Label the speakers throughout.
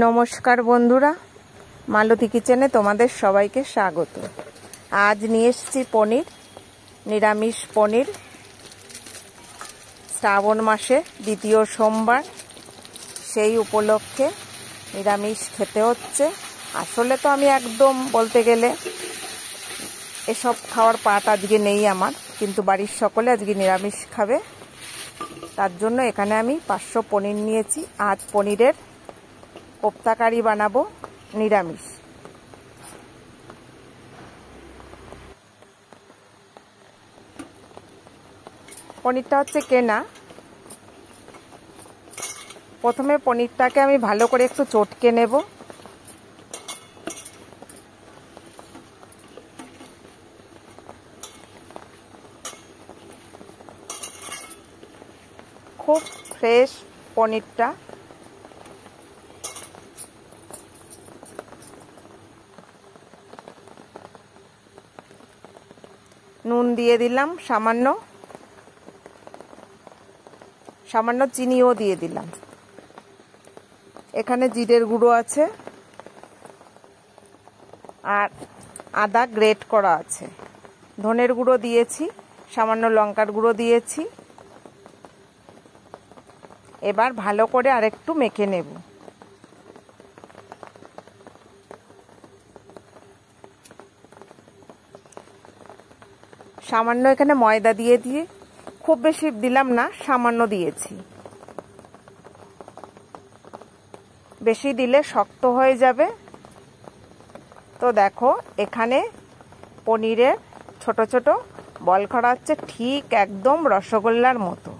Speaker 1: নমস্কার বন্ধুরা, মালতী কিচেনে তোমাদের সবাইকে স্বাগত। আজ নিয়ে এসেছি পনির, নিরামিষ পনির। শ্রাবণ মাসে দ্বিতীয় সোমবার, সেই উপলক্ষে নিরামিষ খেতে হচ্ছে। আসলে তো আমি একদম বলতে গেলে এসব খাওয়ার পাট আজকে নেই আমার, কিন্তু বাড়ির সকলে আজকে নিরামিষ খাবে। তার জন্য এখানে আমি 500 পনির নিয়েছি। আজ পনিরের কোপ্তা কারি বানাবো নিরামিষ। পনিরটা হচ্ছে কেনা। প্রথমে পনিরটাকে আমি ভালো করে একটু চটকে নেব। খুব ফ্রেশ পনিরটা। নুন দিয়ে দিলাম সামান্য, সামান্য চিনিও দিয়ে দিলাম। এখানে জিরের গুঁড়ো আছে আর আদা গ্রেট করা আছে। ধনের গুঁড়ো দিয়েছি, সামান্য লঙ্কার গুঁড়ো দিয়েছি। এবার ভালো করে আরেকটু মেখে নেব। সামান্য এখানে ময়দা দিয়ে খুব বেশি দিলাম না, সামান্য দিয়েছি। বেশি দিলে শক্ত হয়ে যাবে। তো দেখো, এখানে পনিরের ছোট ছোট বল করা হচ্ছে, ঠিক একদম রসগোল্লার মতো।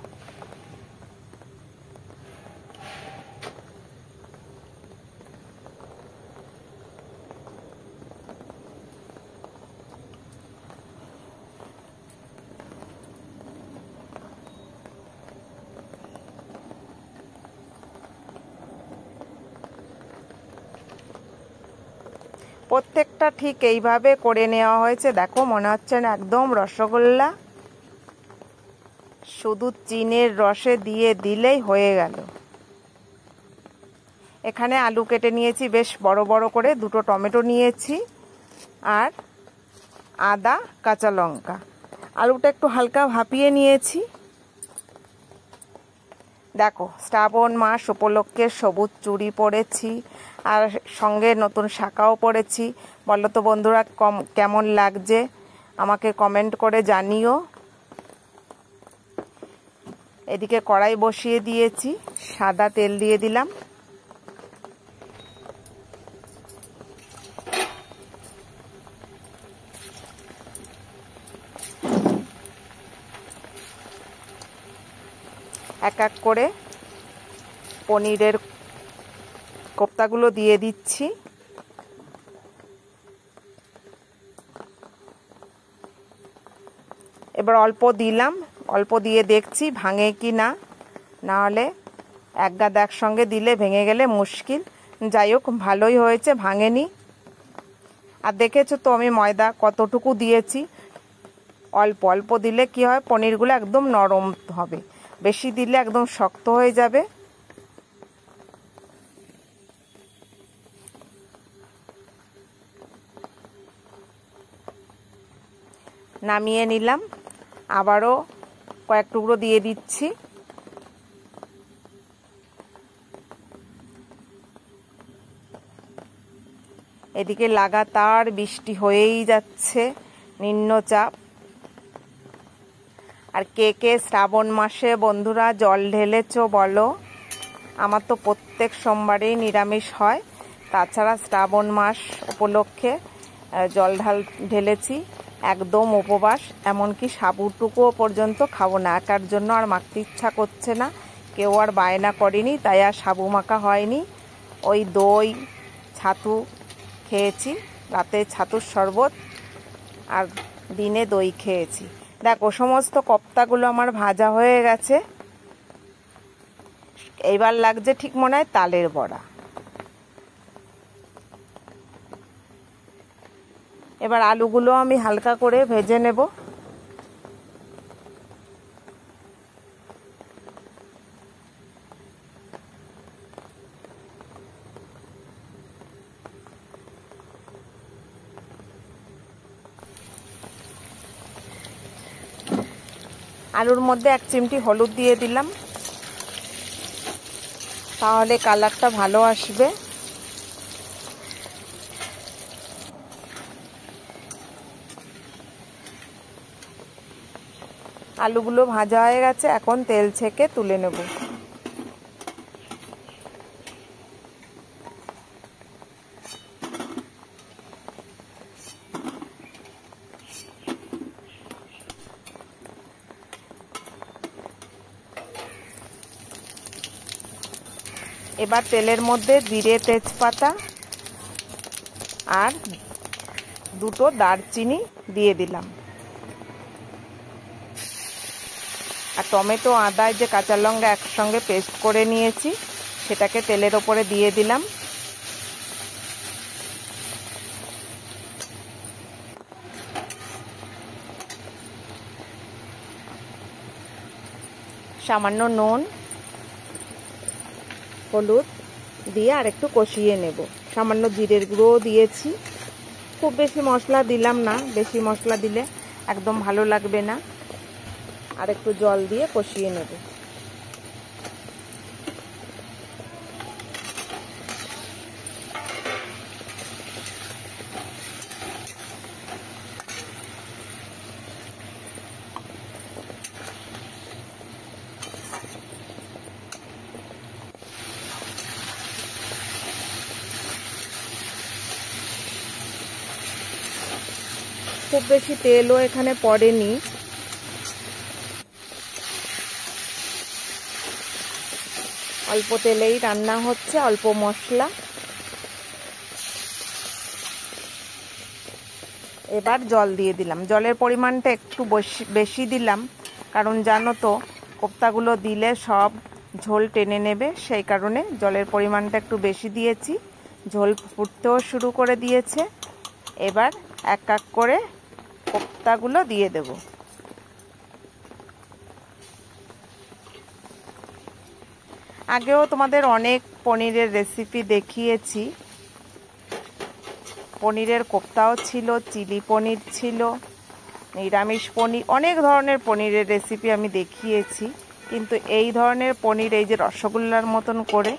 Speaker 1: প্রত্যেকটা ঠিক এইভাবে করে নেওয়া হয়েছে। দেখো, মনে হচ্ছে না একদম রসগোল্লা। শুধু চিনির রসে দিয়ে দিলেই হয়ে গেল। এখানে আলু কেটে নিয়েছি বেশ বড় বড় করে, 2টো টমেটো নিয়েছি আর আদা কাঁচা লঙ্কা। আলুটা একটু হালকা ভাপিয়ে নিয়েছি। দেখো, শ্রাবণ মাস উপলক্ষে সবুজ চুড়ি পরেছি আর সঙ্গে নতুন শাখাও পরেছি। বলো তো বন্ধুরা, কেমন লাগছে আমাকে কমেন্ট করে জানিও। এদিকে কড়াই বসিয়ে দিয়েছি, সাদা তেল দিয়ে দিলাম। এক এক করে পনিরের কোপ্তাগুলো দিয়ে দিচ্ছি। এবার অল্প দিলাম, অল্প দিয়ে দেখছি ভাঙে কি না। নাহলে এক গাদা একসঙ্গে দিলে ভেঙে গেলে মুশকিল। যাই হোক, ভালোই হয়েছে, ভাঙেনি। আর দেখেছো তো আমি ময়দা কতটুকু দিয়েছি। অল্প অল্প দিলে কি হয়, পনিরগুলো একদম নরম হবে। বেশি দিলে একদম শক্ত হয়ে যাবে। নামিয়ে নিলাম, আবারও কয়েক টুকরো দিয়ে দিচ্ছি। এদিকে লাগাতার বৃষ্টি হয়েই যাচ্ছে, নিম্নচাপ। আর কে কে শ্রাবণ মাসে বন্ধুরা জল ঢেলেছো বলো। আমার তো প্রত্যেক সোমবারেই নিরামিষ হয়। তাছাড়া শ্রাবণ মাস উপলক্ষে জল ঢেলেছি। একদম উপবাস, এমনকি সাবুটুকুও পর্যন্ত খাবো না। একার জন্য আর মাখতে ইচ্ছা করছে না, কেউ আর বায়না করেনি, তাই আর সাবু মাখা হয়নি। ওই দই ছাতু খেয়েছি, রাতে ছাতুর শরবত আর দিনে দই খেয়েছি। দেখো, সমস্ত কোপ্তাগুলো আমার ভাজা হয়ে গেছে। এইবার লাগছে ঠিক মনে হয় তালের বড়া। এবার আলুগুলো আমি হালকা করে ভেজে নেব। আলুর মধ্যে 1 চিমটি হলুদ দিয়ে দিলাম, তাহলে কালারটা ভালো আসবে। আলুগুলো ভাজা হয়ে গেছে, এখন তেল ছেঁকে তুলে নেব। এবার তেলের মধ্যে জিরে, তেজপাতা আর 2টো দারচিনি দিয়ে দিলাম। আর টমেটো, আদা, যে কাঁচা লঙ্কা একসঙ্গে পেস্ট করে নিয়েছি সেটাকে তেলের ওপরে দিয়ে দিলাম। সামান্য নুন, হলুদ দিয়ে আর একটু কষিয়ে নেব। সামান্য জিরের গুঁড়োও দিয়েছি। খুব বেশি মশলা দিলাম না, বেশি মশলা দিলে একদম ভালো লাগবে না। আর একটু জল দিয়ে কষিয়ে নেব। খুব বেশি তেলও এখানে পড়েনি। অল্প তেলেই রান্না হচ্ছে, অল্প মশলা। এবার জল দিয়ে দিলাম। জলের পরিমাণটা একটু বেশি দিলাম, কারণ জানো তো কোপ্তাগুলো দিলে সব ঝোল টেনে নেবে, সেই কারণে জলের পরিমাণটা একটু বেশি দিয়েছি। ঝোল ফুটতেও শুরু করে দিয়েছে। এবার এক এক করে কোপ্তাগুলো দিয়ে দেব। আগেও তোমাদের অনেক পনিরের রেসিপি দেখিয়েছি। পনিরের কোপ্তাও ছিল, চিলি পনির ছিল, নিরামিষ পনির, অনেক ধরনের পনিরের রেসিপি আমি দেখিয়েছি। কিন্তু এই ধরনের পনির, এই যে রসগোল্লার মতন করে,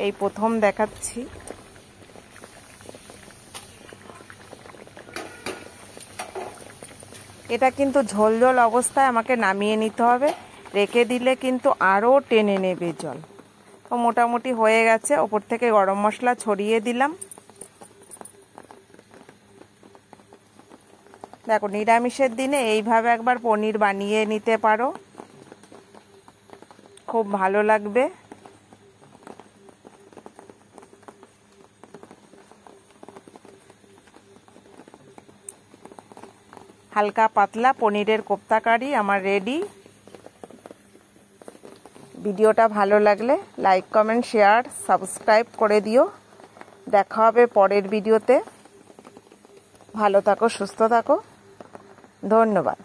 Speaker 1: এই প্রথম দেখাচ্ছি। এটা কিন্তু ঝোল ঝোল অবস্থায় আমাকে নামিয়ে নিতে হবে, রেখে দিলে কিন্তু আরও টেনে নেবে জল। তো মোটামুটি হয়ে গেছে। ওপর থেকে গরম মশলা ছড়িয়ে দিলাম। দেখো, নিরামিষের দিনে এইভাবে একবার পনির বানিয়ে নিতে পারো, খুব ভালো লাগবে। হালকা পাতলা পনিরের কোপ্তা কারি আমার রেডি। ভিডিওটা ভালো লাগলে লাইক, কমেন্ট, শেয়ার, সাবস্ক্রাইব করে দিও। দেখা হবে পরের ভিডিওতে। ভালো থাকো, সুস্থ থাকো। ধন্যবাদ।